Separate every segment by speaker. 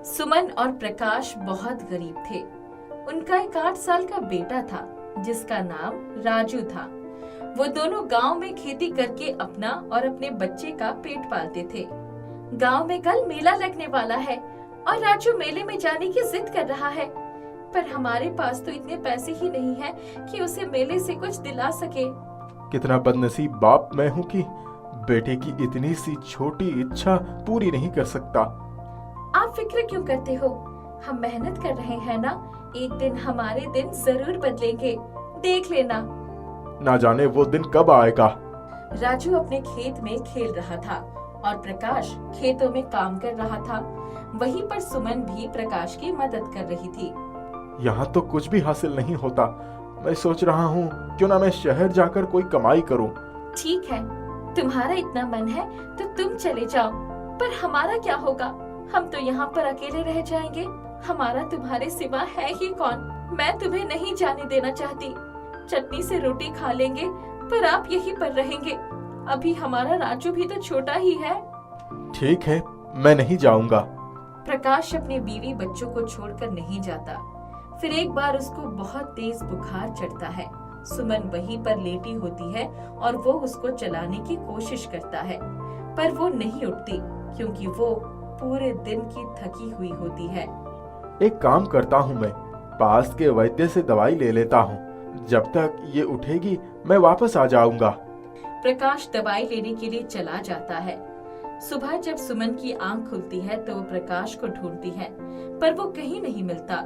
Speaker 1: सुमन और प्रकाश बहुत गरीब थे। उनका एक 8 साल का बेटा था जिसका नाम राजू था। वो दोनों गांव में खेती करके अपना और अपने बच्चे का पेट पालते थे। गांव में कल मेला लगने वाला है और राजू मेले में जाने की जिद कर रहा है, पर हमारे पास तो इतने पैसे ही नहीं है कि उसे मेले से कुछ दिला सके।
Speaker 2: कितना बदनसीब बाप मैं हूँ कि बेटे की इतनी सी छोटी इच्छा पूरी नहीं कर सकता।
Speaker 1: आप फिक्र क्यों करते हो? हम मेहनत कर रहे हैं ना, एक दिन हमारे दिन जरूर बदलेंगे, देख लेना।
Speaker 2: ना जाने वो दिन कब आएगा।
Speaker 1: राजू अपने खेत में खेल रहा था और प्रकाश खेतों में काम कर रहा था। वहीं पर सुमन भी प्रकाश की मदद कर रही थी।
Speaker 2: यहाँ तो कुछ भी हासिल नहीं होता। मैं सोच रहा हूँ क्यों ना मैं शहर जाकर कोई कमाई करूँ।
Speaker 1: ठीक है, तुम्हारा इतना मन है तो तुम चले जाओ, पर हमारा क्या होगा? हम तो यहाँ पर अकेले रह जाएंगे। हमारा तुम्हारे सिवा है ही कौन? मैं तुम्हें नहीं जाने देना चाहती। चटनी से रोटी खा लेंगे, पर आप यहीं पर रहेंगे। अभी हमारा राजू भी तो छोटा ही है।
Speaker 2: ठीक है, मैं नहीं जाऊंगा।
Speaker 1: प्रकाश अपने बीवी बच्चों को छोड़कर नहीं जाता। फिर एक बार उसको बहुत तेज बुखार चढ़ता है। सुमन वहीं पर लेटी होती है और वो उसको चलाने की कोशिश करता है, पर वो नहीं उठती क्योंकि वो पूरे दिन की थकी हुई होती है।
Speaker 2: एक काम करता हूँ, मैं पास के वैद्य से दवाई ले लेता हूँ। जब तक ये उठेगी मैं वापस आ जाऊंगा।
Speaker 1: प्रकाश दवाई लेने के लिए चला जाता है। सुबह जब सुमन की आंख खुलती है तो वो प्रकाश को ढूंढती है, पर वो कहीं नहीं मिलता।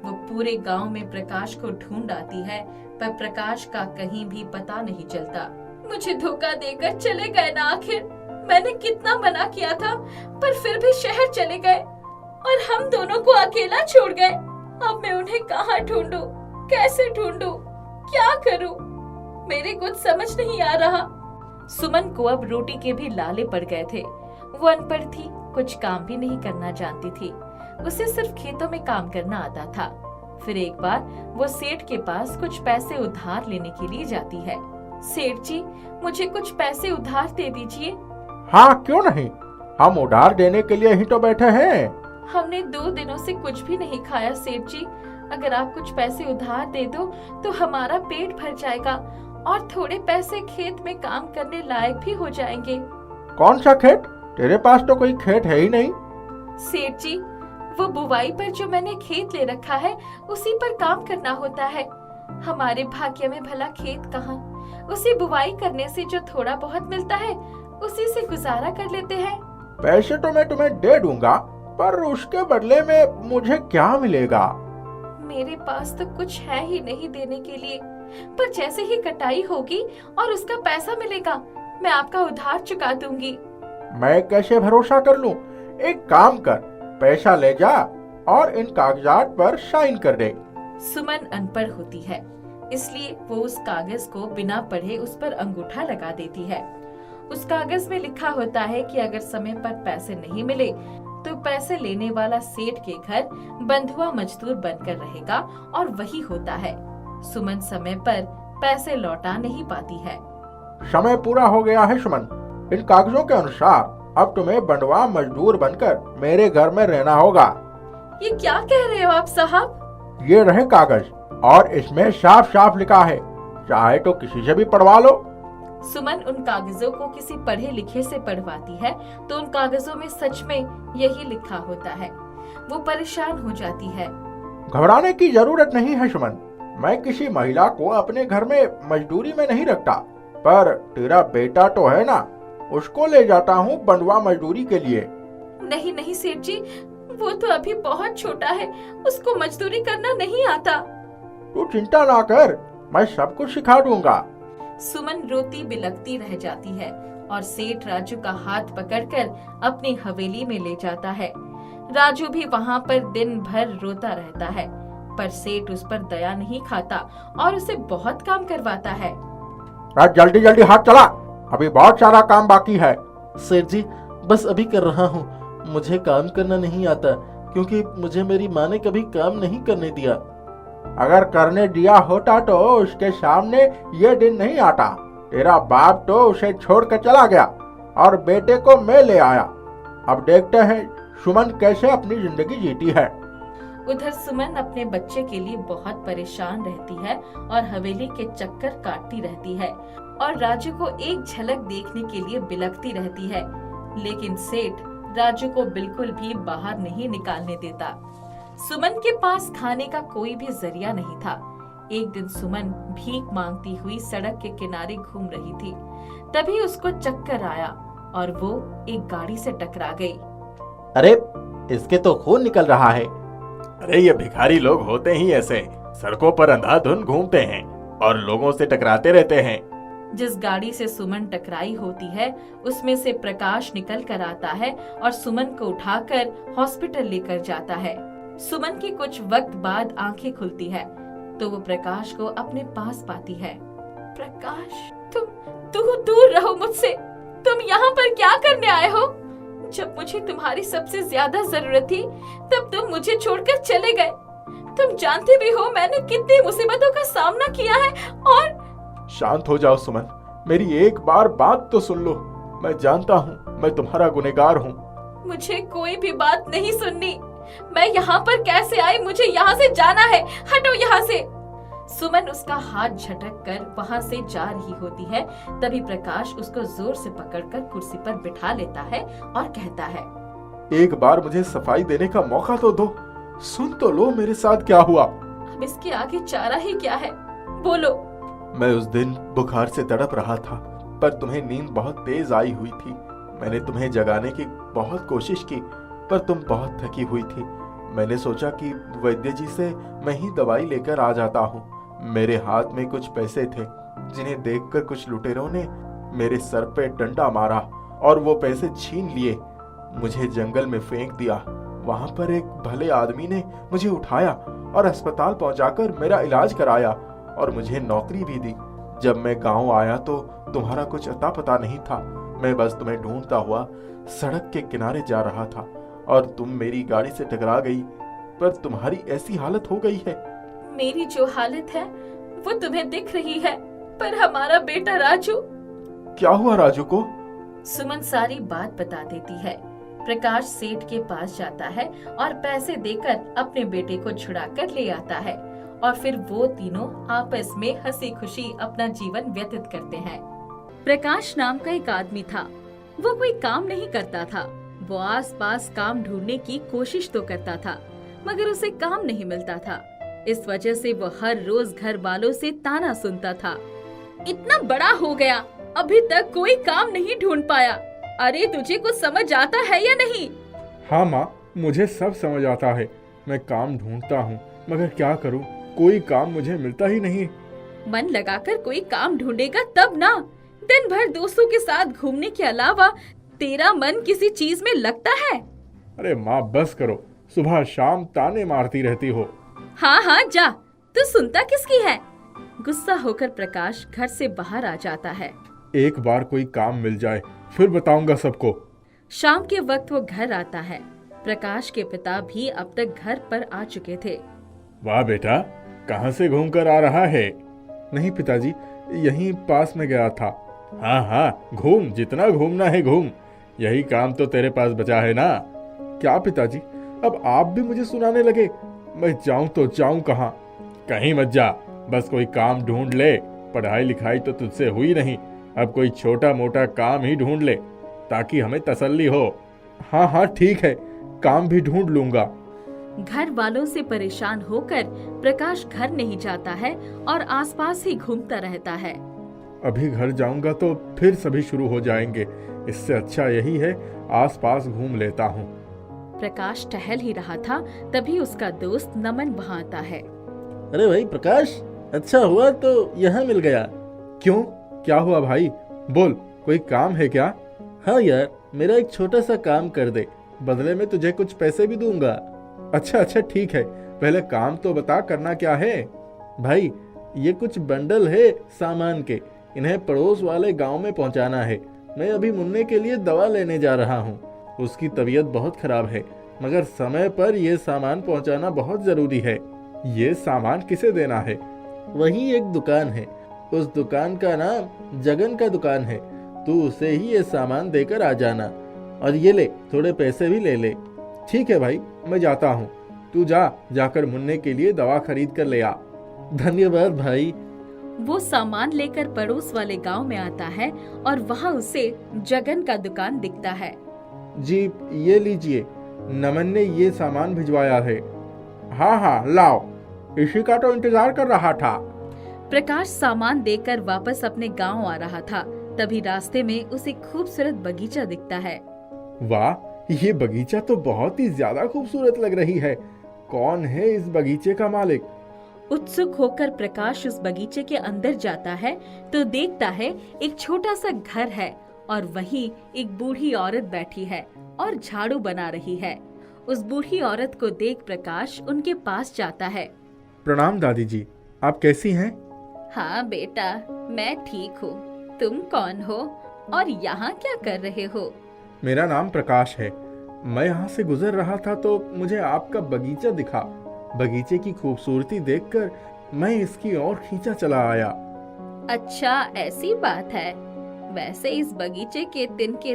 Speaker 1: वो पूरे गांव में प्रकाश को ढूंढ आती है, पर प्रकाश का कहीं भी पता नहीं चलता। मुझे धोखा देकर चले गए ना आखिर। मैंने कितना मना किया था, पर फिर भी शहर चले गए और हम दोनों को अकेला छोड़ गए। अब मैं उन्हें कहाँ ढूंढूं, कैसे ढूंढूं, क्या करूं? मेरे कुछ समझ नहीं आ रहा। सुमन को अब रोटी के भी लाले पड़ गए थे। वो अनपढ़ थी, कुछ काम भी नहीं करना जानती थी। उसे सिर्फ खेतों में काम करना आता था। फिर एक बार वो सेठ के पास कुछ पैसे उधार लेने के लिए जाती है। सेठ जी, मुझे कुछ पैसे उधार दे दीजिए।
Speaker 2: हाँ, क्यों नहीं, हम उधार देने के लिए ही तो बैठे हैं।
Speaker 1: हमने 2 दिनों से कुछ भी नहीं खाया सेठ जी। अगर आप कुछ पैसे उधार दे दो तो हमारा पेट भर जाएगा और थोड़े पैसे खेत में काम करने लायक भी हो जाएंगे।
Speaker 2: कौन सा खेत? तेरे पास तो कोई खेत है ही नहीं।
Speaker 1: सेठ जी, वो बुवाई पर जो मैंने खेत ले रखा है उसी पर काम करना होता है। हमारे भाग्य में भला खेत कहाँ? उसी बुवाई करने से जो थोड़ा बहुत मिलता है उसी से गुजारा कर लेते हैं।
Speaker 2: पैसे तो मैं तुम्हें दे दूंगा, पर उसके बदले में मुझे क्या मिलेगा?
Speaker 1: मेरे पास तो कुछ है ही नहीं देने के लिए, पर जैसे ही कटाई होगी और उसका पैसा मिलेगा मैं आपका उधार चुका दूंगी।
Speaker 2: मैं कैसे भरोसा कर लूं? एक काम कर, पैसा ले जा और इन कागजात पर साइन कर दे।
Speaker 1: सुमन अनपढ़ होती है, इसलिए वो उस कागज को बिना पढ़े उस पर अंगूठा लगा देती है। उस कागज में लिखा होता है कि अगर समय पर पैसे नहीं मिले तो पैसे लेने वाला सेठ के घर बंधुआ मजदूर बनकर रहेगा, और वही होता है। सुमन समय पर पैसे लौटा नहीं पाती है।
Speaker 2: समय पूरा हो गया है सुमन। इन कागजों के अनुसार अब तुम्हें बंधुआ मजदूर बनकर मेरे घर में रहना होगा।
Speaker 1: ये क्या कह रहे हो आप साहब?
Speaker 2: ये रहे कागज और इसमें साफ साफ लिखा है, चाहे तो किसी से भी पढ़वा लो।
Speaker 1: सुमन उन कागजों को किसी पढ़े लिखे से पढ़वाती है तो उन कागजों में सच में यही लिखा होता है। वो परेशान हो जाती है।
Speaker 2: घबराने की जरूरत नहीं है सुमन। मैं किसी महिला को अपने घर में मजदूरी में नहीं रखता, पर तेरा बेटा तो है ना, उसको ले जाता हूँ बंधुआ मजदूरी के लिए।
Speaker 1: नहीं नहीं सेठ जी, वो तो अभी बहुत छोटा है, उसको मजदूरी करना नहीं आता।
Speaker 2: तू चिंता ना कर, मैं सब कुछ सिखा दूंगा।
Speaker 1: सुमन रोती बिलखती रह जाती है और सेठ राजू का हाथ पकड़कर अपनी हवेली में ले जाता है। राजू भी वहाँ पर दिन भर रोता रहता है, पर सेठ उस पर दया नहीं खाता और उसे बहुत काम करवाता है।
Speaker 2: जल्दी जल्दी हाथ चला, अभी बहुत सारा काम बाकी है।
Speaker 3: सेठ जी, बस अभी कर रहा हूँ। मुझे काम करना नहीं आता क्योंकि मुझे मेरी माँ ने कभी काम नहीं करने दिया।
Speaker 2: अगर करने दिया होता तो उसके सामने ये दिन नहीं आता। तेरा बाप तो उसे छोड़कर चला गया और बेटे को मैं ले आया। अब देखते हैं सुमन कैसे अपनी जिंदगी जीती है।
Speaker 1: उधर सुमन अपने बच्चे के लिए बहुत परेशान रहती है और हवेली के चक्कर काटती रहती है और राजू को एक झलक देखने के लिए बिलखती रहती है, लेकिन सेठ राजू को बिल्कुल भी बाहर नहीं निकालने देता। सुमन के पास खाने का कोई भी जरिया नहीं था। एक दिन सुमन भीख मांगती हुई सड़क के किनारे घूम रही थी, तभी उसको चक्कर आया और वो एक गाड़ी से टकरा गई।
Speaker 2: अरे इसके तो खून निकल रहा है।
Speaker 4: अरे ये भिखारी लोग होते ही ऐसे, सड़कों पर अंधाधुंध घूमते हैं और लोगों से टकराते रहते हैं।
Speaker 1: जिस गाड़ी से सुमन टकराई होती है उसमें से प्रकाश निकल कर आता है और सुमन को उठाकर हॉस्पिटल लेकर जाता है। सुमन की कुछ वक्त बाद आंखें खुलती है तो वो प्रकाश को अपने पास पाती है। प्रकाश, तुम दूर रहो मुझसे। तुम यहाँ पर क्या करने आए हो? जब मुझे तुम्हारी सबसे ज्यादा जरूरत थी तब तुम मुझे छोड़कर चले गए। तुम जानते भी हो मैंने कितनी मुसीबतों का सामना किया है। और
Speaker 2: शांत हो जाओ सुमन, मेरी एक बार बात तो सुन लो। मैं जानता हूँ मैं तुम्हारा गुनहगार हूँ।
Speaker 1: मुझे कोई भी बात नहीं सुननी। मैं यहाँ पर कैसे आई? मुझे यहाँ से जाना है। हटो यहाँ से। सुमन उसका हाथ झटक कर वहाँ से जा रही होती है, तभी प्रकाश उसको जोर से पकड़कर कुर्सी पर बिठा लेता है और कहता है,
Speaker 2: एक बार मुझे सफाई देने का मौका तो दो। सुन तो लो मेरे साथ क्या हुआ।
Speaker 1: अब इसके आगे चारा ही क्या है? बोलो।
Speaker 2: मैं उस दिन बुखार से तड़प रहा था, पर तुम्हें नींद बहुत तेज आई हुई थी। मैंने तुम्हें जगाने की बहुत कोशिश की, पर तुम बहुत थकी हुई थी। मैंने सोचा कि वैद्य जी से मैं ही दवाई लेकर आ जाता हूँ। मेरे हाथ में कुछ पैसे थे, जिन्हें देखकर कुछ लुटेरों ने मेरे सर पे डंडा मारा और वो पैसे छीन लिए, मुझे जंगल में फेंक दिया। वहां पर एक भले आदमी ने मुझे उठाया और अस्पताल पहुंचाकर मेरा इलाज कराया और मुझे नौकरी भी दी। जब मैं गांव आया तो तुम्हारा कुछ अता पता नहीं था। मैं बस तुम्हें ढूंढता हुआ सड़क के किनारे जा रहा था और तुम मेरी गाड़ी से टकरा गई, पर तुम्हारी ऐसी हालत हो गई है।
Speaker 1: मेरी जो हालत है वो तुम्हें दिख रही है, पर हमारा बेटा राजू।
Speaker 2: क्या हुआ राजू को?
Speaker 1: सुमन सारी बात बता देती है। प्रकाश सेठ के पास जाता है और पैसे देकर अपने बेटे को छुड़ा कर ले आता है और फिर वो तीनों आपस में हंसी खुशी अपना जीवन व्यतीत करते हैं। प्रकाश नाम का एक आदमी था। वो कोई काम नहीं करता था। वो आसपास काम ढूंढने की कोशिश तो करता था, मगर उसे काम नहीं मिलता था। इस वजह से वो हर रोज घर वालों से ताना सुनता था। इतना बड़ा हो गया, अभी तक कोई काम नहीं ढूंढ पाया। अरे तुझे कुछ समझ आता है या नहीं?
Speaker 5: हाँ माँ, मुझे सब समझ आता है। मैं काम ढूंढता हूँ, मगर क्या करूँ, कोई काम मुझे मिलता ही नहीं।
Speaker 1: मन लगाकर कोई काम ढूंढेगा तब ना। दिन भर दोस्तों के साथ घूमने के अलावा तेरा मन किसी चीज में लगता है?
Speaker 5: अरे माँ बस करो, सुबह शाम ताने मारती रहती हो।
Speaker 1: हाँ हाँ जा, तू सुनता किसकी है? गुस्सा होकर प्रकाश घर से बाहर आ जाता है।
Speaker 5: एक बार कोई काम मिल जाए फिर बताऊंगा सबको।
Speaker 1: शाम के वक्त वो घर आता है। प्रकाश के पिता भी अब तक घर पर आ चुके थे।
Speaker 5: वाह बेटा, कहाँ से घूम कर आ रहा है? नहीं पिताजी, यहीं पास में गया था। हाँ हाँ, घूम, जितना घूमना है घूम। यही काम तो तेरे पास बचा है ना। क्या पिताजी, अब आप भी मुझे सुनाने लगे? मैं जाऊं तो जाऊं कहाँ? कहीं मत जा, बस कोई काम ढूंढ ले। पढ़ाई लिखाई तो तुझसे हुई नहीं, अब कोई छोटा मोटा काम ही ढूंढ ले ताकि हमें तसल्ली हो। हाँ हाँ ठीक है, काम भी ढूंढ लूंगा।
Speaker 1: घर वालों से परेशान होकर प्रकाश घर नहीं जाता है और आसपास ही घूमता रहता है।
Speaker 5: अभी घर जाऊंगा तो फिर सभी शुरू हो जाएंगे। इससे अच्छा यही है आसपास घूम लेता हूँ।
Speaker 1: प्रकाश टहल ही रहा था, तभी उसका दोस्त नमन वहाँ आता है।
Speaker 3: अरे भाई प्रकाश, अच्छा हुआ तो यहाँ मिल गया।
Speaker 5: क्यों, क्या हुआ भाई? बोल, कोई काम है क्या?
Speaker 3: हाँ यार, मेरा एक छोटा सा काम कर दे, बदले में तुझे कुछ पैसे भी दूंगा।
Speaker 5: अच्छा अच्छा ठीक है, पहले काम तो बता, करना क्या है?
Speaker 3: भाई ये कुछ बंडल है सामान के, इन्हें पड़ोस वाले गांव में पहुंचाना है। मैं अभी मुन्ने के लिए दवा लेने जा रहा हूँ। उसकी तबीयत बहुत खराब है, मगर समय पर यह सामान पहुंचाना बहुत जरूरी है।
Speaker 5: ये सामान किसे देना है?
Speaker 3: वही एक दुकान है, उस दुकान का नाम जगन का दुकान है। तू उसे ही ये सामान देकर आ जाना, और ये ले, थोड़े पैसे भी ले ले। ठीक है भाई, मैं जाता हूँ। तू जाकर मुन्ने के लिए दवा खरीद कर ले आ। धन्यवाद भाई।
Speaker 1: वो सामान लेकर पड़ोस वाले गांव में आता है और वहाँ उसे जगन का दुकान दिखता है।
Speaker 3: जी ये लीजिए, नमन ने ये सामान भिजवाया है।
Speaker 2: हाँ हाँ लाओ, इसी का तो इंतजार कर रहा था।
Speaker 1: प्रकाश सामान देकर वापस अपने गांव आ रहा था, तभी रास्ते में उसे खूबसूरत बगीचा दिखता है।
Speaker 3: वाह, ये बगीचा तो बहुत ही ज्यादा खूबसूरत लग रही है। कौन है इस बगीचे का मालिक?
Speaker 1: उत्सुक होकर प्रकाश उस बगीचे के अंदर जाता है तो देखता है एक छोटा सा घर है और वहीं एक बूढ़ी औरत बैठी है और झाड़ू बना रही है। उस बूढ़ी औरत को देख प्रकाश उनके पास जाता है।
Speaker 3: प्रणाम दादी जी, आप कैसी हैं?
Speaker 1: हाँ बेटा, मैं ठीक हूँ। तुम कौन हो और यहाँ क्या कर रहे हो?
Speaker 3: मेरा नाम प्रकाश है। मैं यहाँ से गुजर रहा था तो मुझे आपका बगीचा दिखा। बगीचे की खूबसूरती देखकर मैं इसकी ओर खींचा चला आया।
Speaker 1: अच्छा, ऐसी बात है। वैसे इस बगीचे के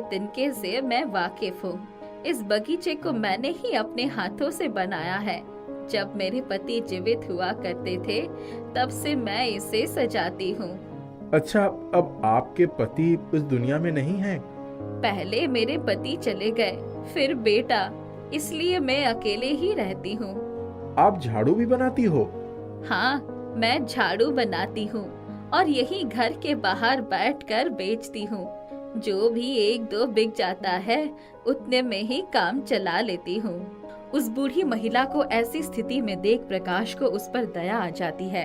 Speaker 1: तिनके से मैं वाकिफ हूँ। इस बगीचे को मैंने ही अपने हाथों से बनाया है। जब मेरे पति जीवित हुआ करते थे तब से मैं इसे सजाती हूँ।
Speaker 3: अच्छा, अब आपके पति इस दुनिया में नहीं हैं?
Speaker 1: पहले मेरे पति चले गए, फिर बेटा, इसलिए मैं अकेले ही रहती हूँ।
Speaker 3: आप झाड़ू भी बनाती हो?
Speaker 1: हाँ, मैं झाड़ू बनाती हूँ और यही घर के बाहर बैठकर बेचती हूँ। जो भी एक दो बिक जाता है उतने में ही काम चला लेती हूँ। उस बूढ़ी महिला को ऐसी स्थिति में देख प्रकाश को उस पर दया आ जाती है।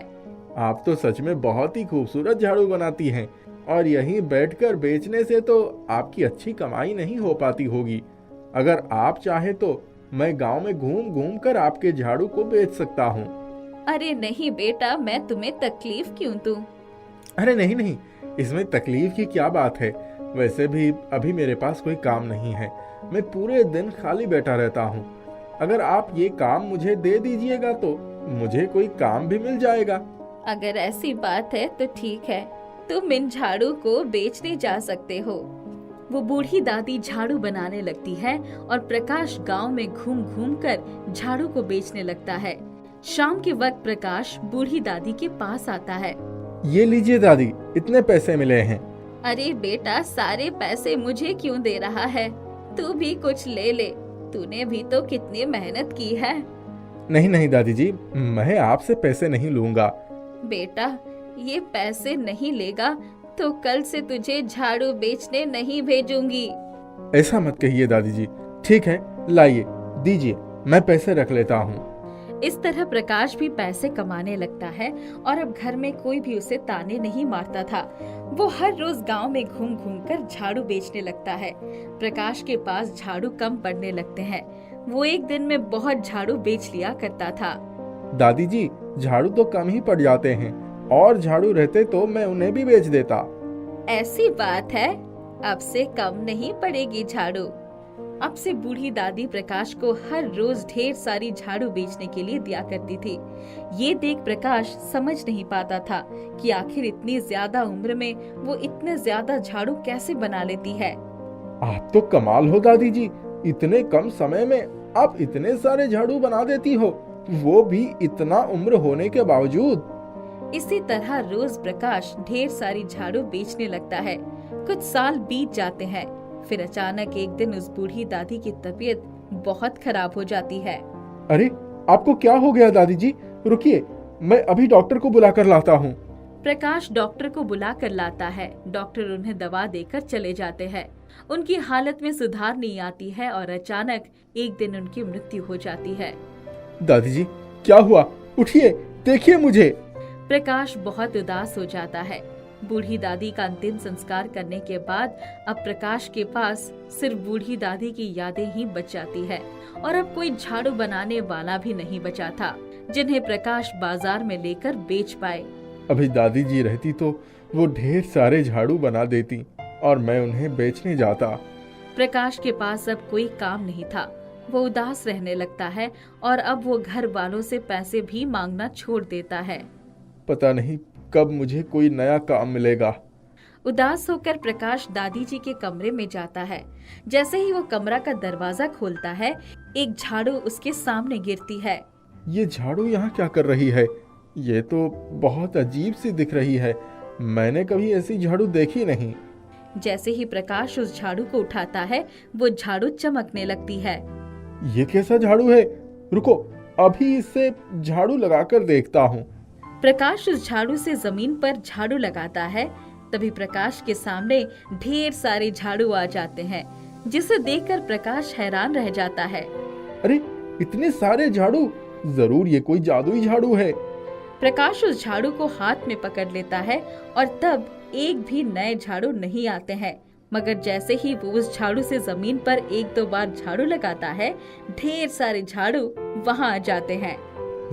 Speaker 3: आप तो सच में बहुत ही खूबसूरत झाड़ू बनाती हैं और यहीं बैठकर बेचने से तो आपकी अच्छी कमाई नहीं हो पाती होगी। अगर आप चाहे तो मैं गांव में घूम घूम कर आपके झाड़ू को बेच सकता हूँ।
Speaker 1: अरे नहीं बेटा, मैं तुम्हें तकलीफ क्यों दूं?
Speaker 3: अरे नहीं नहीं, इसमें तकलीफ की क्या बात है। वैसे भी अभी मेरे पास कोई काम नहीं है, मैं पूरे दिन खाली बैठा रहता हूँ। अगर आप ये काम मुझे दे दीजिएगा तो मुझे कोई काम भी मिल जाएगा।
Speaker 1: अगर ऐसी बात है तो ठीक है, तुम इन झाड़ू को बेचने जा सकते हो। वो बूढ़ी दादी झाड़ू बनाने लगती है और प्रकाश गांव में घूम घूम कर झाड़ू को बेचने लगता है। शाम के वक्त प्रकाश बूढ़ी दादी के पास आता है।
Speaker 3: ये लीजिए दादी, इतने पैसे मिले हैं।
Speaker 1: अरे बेटा, सारे पैसे मुझे क्यों दे रहा है? तू भी कुछ ले ले, तूने भी तो कितनी मेहनत की है।
Speaker 3: नहीं नहीं दादी जी, मैं आपसे पैसे नहीं लूंगा।
Speaker 1: बेटा, ये पैसे नहीं लेगा तो कल से तुझे झाड़ू बेचने नहीं भेजूंगी।
Speaker 3: ऐसा मत कहिए दादी जी। ठीक है, लाइए, दीजिए, मैं पैसे रख लेता हूँ।
Speaker 1: इस तरह प्रकाश भी पैसे कमाने लगता है और अब घर में कोई भी उसे ताने नहीं मारता था। वो हर रोज गांव में घूम घूम कर झाड़ू बेचने लगता है। प्रकाश के पास झाड़ू कम पड़ने लगते हैं। वो एक दिन में बहुत झाड़ू बेच लिया करता था।
Speaker 3: दादी जी, झाड़ू तो कम ही पड़ जाते हैं, और झाड़ू रहते तो मैं उन्हें भी बेच देता।
Speaker 1: ऐसी बात है, अब से कम नहीं पड़ेगी झाड़ू। अब से बूढ़ी दादी प्रकाश को हर रोज ढेर सारी झाड़ू बेचने के लिए दिया करती थी। ये देख प्रकाश समझ नहीं पाता था कि आखिर इतनी ज्यादा उम्र में वो इतने ज्यादा झाड़ू कैसे बना लेती है।
Speaker 3: आप तो कमाल हो दादी जी, इतने कम समय में आप इतने सारे झाड़ू बना देती हो, वो भी इतना उम्र होने के बावजूद।
Speaker 1: इसी तरह रोज प्रकाश ढेर सारी झाड़ू बेचने लगता है। कुछ साल बीत जाते हैं, फिर अचानक एक दिन उस बूढ़ी दादी की तबीयत बहुत खराब हो जाती है।
Speaker 3: अरे, आपको क्या हो गया दादी जी? रुकिए, मैं अभी डॉक्टर को बुला कर लाता हूँ।
Speaker 1: प्रकाश डॉक्टर को बुला कर लाता है। डॉक्टर उन्हें दवा देकर चले जाते हैं। उनकी हालत में सुधार नहीं आती है और अचानक एक दिन उनकी मृत्यु हो जाती है।
Speaker 3: दादी जी, क्या हुआ? उठिए, देखिए मुझे।
Speaker 1: प्रकाश बहुत उदास हो जाता है। बूढ़ी दादी का अंतिम संस्कार करने के बाद अब प्रकाश के पास सिर्फ बूढ़ी दादी की यादें ही बच जाती है और अब कोई झाड़ू बनाने वाला भी नहीं बचा था जिन्हें प्रकाश बाजार में लेकर बेच पाए।
Speaker 3: अभी दादी जी रहती तो वो ढेर सारे झाड़ू बना देती और मैं उन्हें बेचने जाता।
Speaker 1: प्रकाश के पास अब कोई काम नहीं था। वो उदास रहने लगता है और अब वो घर वालों से पैसे भी मांगना छोड़ देता है।
Speaker 3: पता नहीं कब मुझे कोई नया काम मिलेगा।
Speaker 1: उदास होकर प्रकाश दादी जी के कमरे में जाता है। जैसे ही वो कमरा का दरवाजा खोलता है, एक झाड़ू उसके सामने गिरती है।
Speaker 3: ये झाड़ू यहाँ क्या कर रही है? ये तो बहुत अजीब सी दिख रही है। मैंने कभी ऐसी झाड़ू देखी नहीं।
Speaker 1: जैसे ही प्रकाश उस झाड़ू को उठाता है वो झाड़ू चमकने लगती है।
Speaker 3: ये कैसा झाड़ू है? रुको, अभी इससे झाड़ू लगाकर देखता हूँ।
Speaker 1: प्रकाश उस झाड़ू से जमीन पर झाड़ू लगाता है। तभी प्रकाश के सामने ढेर सारे झाड़ू आ जाते हैं, जिसे देखकर प्रकाश हैरान रह जाता है।
Speaker 3: अरे इतने सारे झाड़ू! जरूर ये कोई जादुई झाड़ू है।
Speaker 1: प्रकाश उस झाड़ू को हाथ में पकड़ लेता है और तब एक भी नए झाड़ू नहीं आते हैं, मगर जैसे ही वो उस झाड़ू से जमीन पर एक दो बार झाड़ू लगाता है, ढेर सारे झाड़ू वहाँ आ जाते हैं।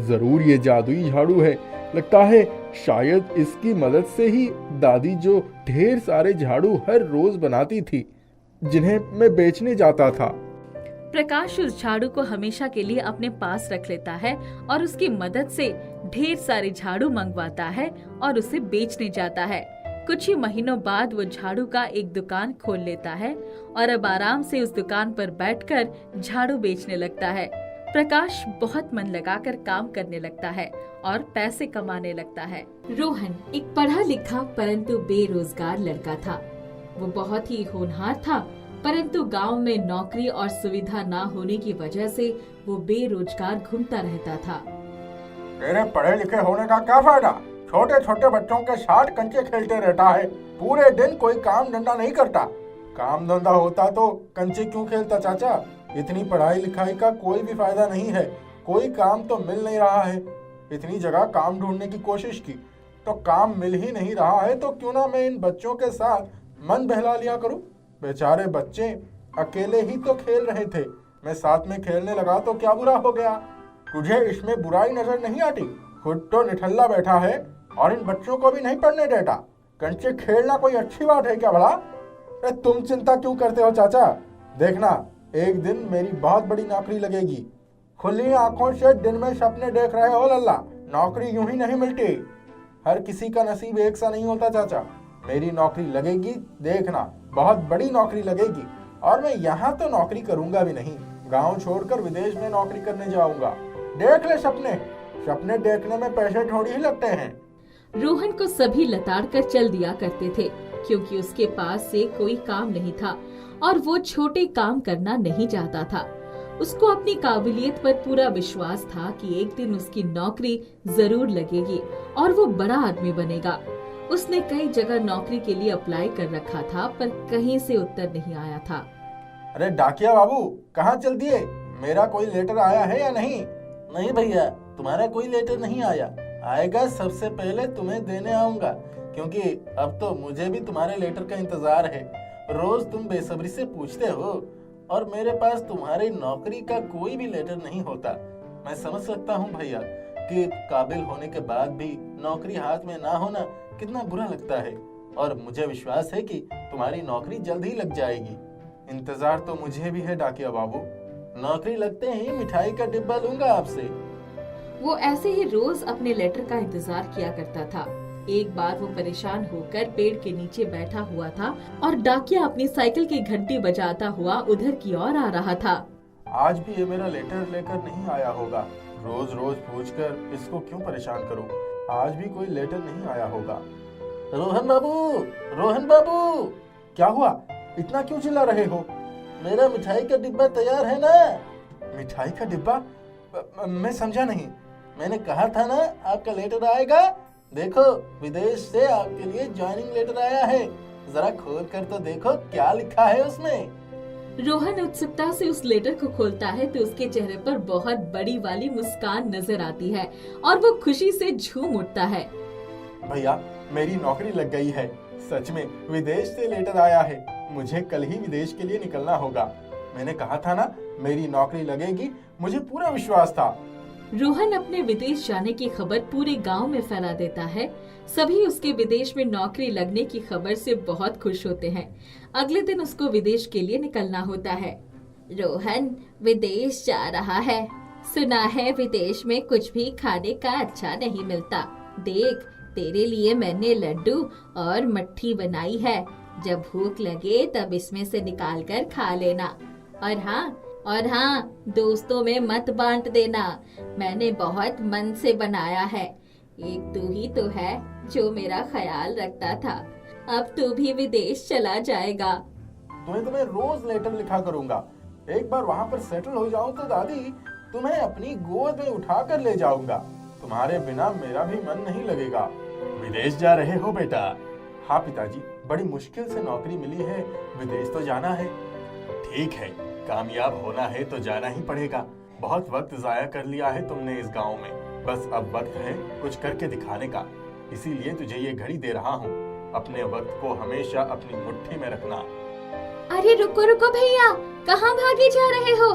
Speaker 3: जरूर ये जादुई झाड़ू है। लगता है शायद इसकी मदद से ही दादी जो ढेर सारे झाड़ू हर रोज बनाती थी, जिन्हें मैं बेचने जाता था।
Speaker 1: प्रकाश उस झाड़ू को हमेशा के लिए अपने पास रख लेता है और उसकी मदद से ढेर सारे झाड़ू मंगवाता है और उसे बेचने जाता है। कुछ ही महीनों बाद वो झाड़ू का एक दुकान खोल लेता है और अब आराम से उस दुकान पर बैठकर झाड़ू बेचने लगता है। प्रकाश बहुत मन लगाकर काम करने लगता है और पैसे कमाने लगता है। रोहन एक पढ़ा लिखा परंतु बेरोजगार लड़का था। वो बहुत ही होनहार था, परंतु गांव में नौकरी और सुविधा ना होने की वजह से वो बेरोजगार घूमता रहता था।
Speaker 2: तेरे पढ़े लिखे होने का क्या फायदा? छोटे छोटे बच्चों के साथ कंचे खेलते रहता है, पूरे दिन कोई काम धंधा नहीं करता। काम धंधा होता तो कंचे क्यों खेलता चाचा? इतनी पढ़ाई लिखाई का कोई भी फायदा नहीं है, कोई काम तो मिल नहीं रहा है। इतनी जगह काम ढूंढने की कोशिश की तो काम मिल ही नहीं रहा है, तो क्यों ना मैं इन बच्चों के साथ मन बहला लिया करूं। बेचारे बच्चे अकेले ही तो खेल रहे थे, मैं साथ में खेलने लगा तो क्या बुरा हो गया? तुझे इसमें बुराई नजर नहीं आती? खुद तो निठल्ला बैठा है और इन बच्चों को भी नहीं पढ़ने देता। कंचे खेलना कोई अच्छी बात है क्या भला? अरे तुम चिंता क्यों करते हो चाचा? देखना एक दिन मेरी बहुत बड़ी नौकरी लगेगी। खुली आंखों से दिन में सपने देख रहे हो लल्ला, नौकरी यूं ही नहीं मिलती। हर किसी का नसीब एक सा नहीं होता चाचा। मेरी नौकरी लगेगी, देखना बहुत बड़ी नौकरी लगेगी। और मैं यहाँ तो नौकरी करूंगा भी नहीं, गांव छोड़कर विदेश में नौकरी करने जाऊंगा। देख ले सपने, सपने देखने में पैसे थोड़ी ही लगते हैं।
Speaker 1: रोहन को सभी लताड़ कर चल दिया करते थे, क्योंकि उसके पास से कोई काम नहीं था और वो छोटे काम करना नहीं चाहता था। उसको अपनी काबिलियत पर पूरा विश्वास था कि एक दिन उसकी नौकरी जरूर लगेगी और वो बड़ा आदमी बनेगा। उसने कई जगह नौकरी के लिए अप्लाई कर रखा था, पर कहीं से उत्तर नहीं आया था।
Speaker 2: अरे डाकिया बाबू, कहाँ चल दिए? मेरा कोई लेटर आया है या नहीं?
Speaker 6: नहीं भैया, तुम्हारा कोई लेटर नहीं आया। आएगा सबसे पहले तुम्हें देने आऊंगा, क्योंकि अब तो मुझे भी तुम्हारे लेटर का इंतजार है। रोज तुम बेसब्री से पूछते हो और मेरे पास तुम्हारी नौकरी का कोई भी लेटर नहीं होता। मैं समझ सकता हूँ भैया कि काबिल होने के बाद भी नौकरी हाथ में ना होना कितना बुरा लगता है, और मुझे विश्वास है कि तुम्हारी नौकरी जल्द ही लग जाएगी।
Speaker 2: इंतजार तो मुझे भी है डाकिया बाबू।
Speaker 6: नौकरी लगते ही मिठाई का डिब्बा लूंगा आपसे।
Speaker 1: वो ऐसे ही रोज अपने लेटर का इंतजार किया करता था। एक बार वो परेशान होकर पेड़ के नीचे बैठा हुआ था और डाकिया अपनी साइकिल की घंटी बजाता हुआ उधर की ओर आ रहा था।
Speaker 2: आज भी ये मेरा लेटर लेकर नहीं आया होगा। रोज रोज पूछकर इसको क्यों परेशान करूं? आज भी कोई लेटर नहीं आया होगा।
Speaker 6: रोहन बाबू, रोहन बाबू,
Speaker 2: क्या हुआ? इतना क्यों चिल्ला रहे हो?
Speaker 6: मेरा मिठाई का डिब्बा तैयार है ना?
Speaker 2: मिठाई का डिब्बा? मैं समझा नहीं।
Speaker 6: मैंने कहा था ना आपका लेटर आएगा। देखो, विदेश से आपके लिए ज्वाइनिंग लेटर आया है। जरा खोल कर तो देखो क्या लिखा है उसमें।
Speaker 1: रोहन उत्सुकता से उस लेटर को खोलता है तो उसके चेहरे पर बहुत बड़ी वाली मुस्कान नजर आती है और वो खुशी से झूम उठता है।
Speaker 2: भैया, मेरी नौकरी लग गई है। सच में विदेश से लेटर आया है। मुझे कल ही विदेश के लिए निकलना होगा। मैंने कहा था ना मेरी नौकरी लगेगी, मुझे पूरा विश्वास था।
Speaker 1: रोहन अपने विदेश जाने की खबर पूरे गांव में फैला देता है। सभी उसके विदेश में नौकरी लगने की खबर से बहुत खुश होते हैं। अगले दिन उसको विदेश के लिए निकलना होता है। रोहन विदेश जा रहा है। सुना है विदेश में कुछ भी खाने का अच्छा नहीं मिलता। देख, तेरे लिए मैंने लड्डू और मट्ठी बनाई है। जब भूख लगे तब इसमें से निकाल कर खा लेना। और हाँ,
Speaker 7: और हाँ, दोस्तों में मत बांट देना, मैंने बहुत मन से बनाया है। एक तू ही तो है जो मेरा ख्याल रखता था। अब तू भी विदेश चला जाएगा।
Speaker 6: तुम्हें रोज लेटर लिखा करूंगा। एक बार वहाँ पर सेटल हो जाऊं तो दादी तुम्हें अपनी गोद में उठा कर ले जाऊंगा। तुम्हारे बिना मेरा भी मन नहीं लगेगा।
Speaker 4: विदेश जा रहे हो बेटा?
Speaker 6: हाँ पिताजी, बड़ी मुश्किल से नौकरी मिली है, विदेश तो जाना है।
Speaker 4: ठीक है, कामयाब होना है तो जाना ही पड़ेगा। बहुत वक्त जाया कर लिया है तुमने इस गांव में, बस अब वक्त है कुछ करके दिखाने का। इसीलिए तुझे ये घड़ी दे रहा हूँ। अपने वक्त को हमेशा अपनी मुट्ठी में रखना।
Speaker 7: अरे रुको रुको भैया, कहाँ भागे जा रहे हो?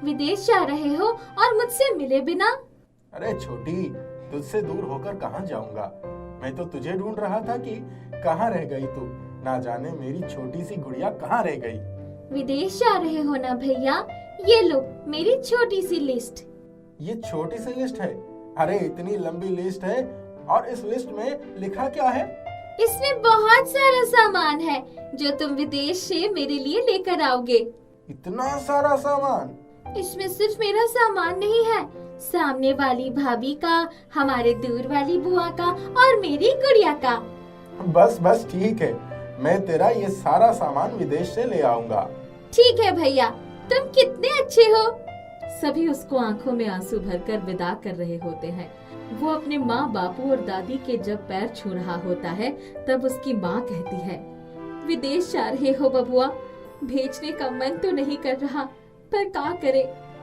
Speaker 7: विदेश जा रहे हो और मुझसे मिले बिना?
Speaker 6: अरे छोटी, तुझसे दूर होकर कहाँ जाऊंगा? मैं तो तुझे ढूंढ रहा था कि कहाँ रह गई तू। ना जाने मेरी छोटी सी गुड़िया कहाँ रह गई।
Speaker 7: विदेश जा रहे हो ना भैया? ये लो मेरी छोटी सी लिस्ट।
Speaker 6: ये छोटी सी लिस्ट है? अरे इतनी लंबी लिस्ट है, और इस लिस्ट में लिखा क्या है?
Speaker 7: इसमें बहुत सारा सामान है जो तुम विदेश से मेरे लिए लेकर आओगे।
Speaker 6: इतना सारा सामान?
Speaker 7: इसमें सिर्फ मेरा सामान नहीं है, सामने वाली भाभी का, हमारे दूर वाली बुआ का और मेरी गुड़िया का।
Speaker 6: बस बस ठीक है, मैं तेरा ये सारा सामान विदेश से ले आऊंगा।
Speaker 7: ठीक है भैया, तुम कितने अच्छे हो। सभी उसको आंखों में आंसू भरकर विदा कर रहे होते हैं। वो अपने माँ बापू और दादी के जब पैर छू रहा होता है तब उसकी माँ कहती है, विदेश जा रहे हो बबुआ? भेजने का मन तो नहीं कर रहा, पर क्या करे,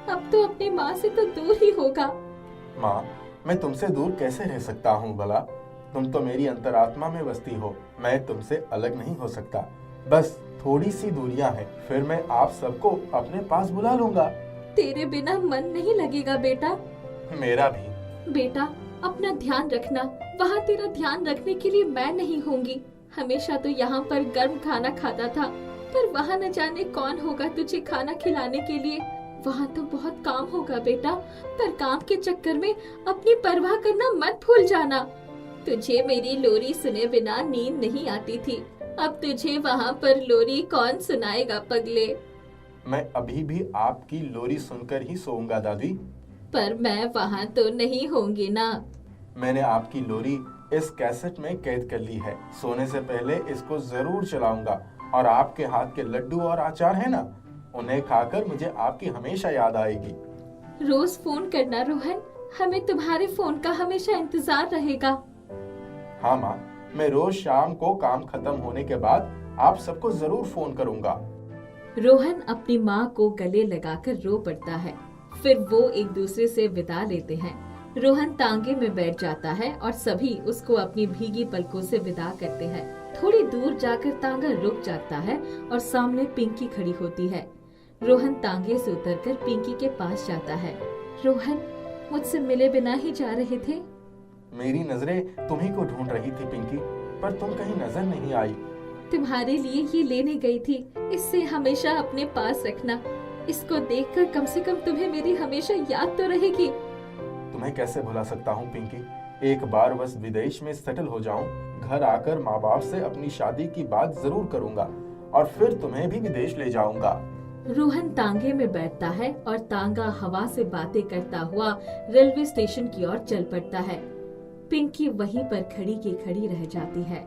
Speaker 7: अब तो अपनी माँ से तो दूर ही होगा।
Speaker 6: माँ, मैं तुमसे दूर कैसे रह सकता हूँ भला? तुम तो मेरी अंतरात्मा में बसती हो। मैं तुमसे अलग नहीं हो सकता। बस थोड़ी सी दूरियां हैं, फिर मैं आप सबको अपने पास बुला लूंगा।
Speaker 7: तेरे बिना मन नहीं लगेगा बेटा।
Speaker 6: मेरा भी।
Speaker 7: बेटा अपना ध्यान रखना, वहाँ तेरा ध्यान रखने के लिए मैं नहीं होंगी। हमेशा तो यहाँ पर गर्म खाना खाता था, पर वहाँ न जाने कौन होगा तुझे खाना खिलाने के लिए। वहाँ तो बहुत काम होगा बेटा, पर काम के चक्कर में अपनी परवाह करना मत भूल जाना। तुझे मेरी लोरी सुने बिना नींद नहीं आती थी, अब तुझे वहाँ पर लोरी कौन सुनाएगा पगले?
Speaker 6: मैं अभी भी आपकी लोरी सुनकर ही सोऊंगा दादी।
Speaker 7: पर मैं वहाँ तो नहीं होंगी ना।
Speaker 6: मैंने आपकी लोरी इस कैसेट में कैद कर ली है। सोने से पहले इसको जरूर चलाऊंगा, और आपके हाथ के लड्डू और अचार है ना, उन्हें खाकर मुझे आपकी हमेशा याद आएगी।
Speaker 7: रोज फोन करना रोहन, हमें तुम्हारे फोन का हमेशा इंतजार रहेगा।
Speaker 6: हाँ माँ, मैं रोज शाम को काम खत्म होने के बाद आप सबको जरूर फोन करूंगा।
Speaker 1: रोहन अपनी माँ को गले लगाकर रो पड़ता है। फिर वो एक दूसरे से विदा लेते हैं। रोहन तांगे में बैठ जाता है और सभी उसको अपनी भीगी पलकों से विदा करते हैं। थोड़ी दूर जाकर तांगा रुक जाता है और सामने पिंकी खड़ी होती है। रोहन तांगे से उतरकर पिंकी के पास जाता है। रोहन, मुझसे मिले बिना ही जा रहे थे?
Speaker 6: मेरी नजरें तुम्ही को ढूंढ रही थी पिंकी, पर तुम कहीं नजर नहीं आई।
Speaker 1: तुम्हारे लिए ये लेने गई थी, इससे हमेशा अपने पास रखना। इसको देखकर कम से कम तुम्हें मेरी हमेशा याद तो रहेगी।
Speaker 6: तुम्हें कैसे भुला सकता हूँ पिंकी। एक बार बस विदेश में सेटल हो जाऊं, घर आकर माँ बाप से अपनी शादी की बात जरूर करूंगा, और फिर तुम्हें भी विदेश ले जाऊंगा।
Speaker 1: रोहन तांगे में बैठता है और तांगा हवा से बातें करता हुआ रेलवे स्टेशन की ओर चल पड़ता है। पिंकी वहीं पर खड़ी की खड़ी रह जाती है।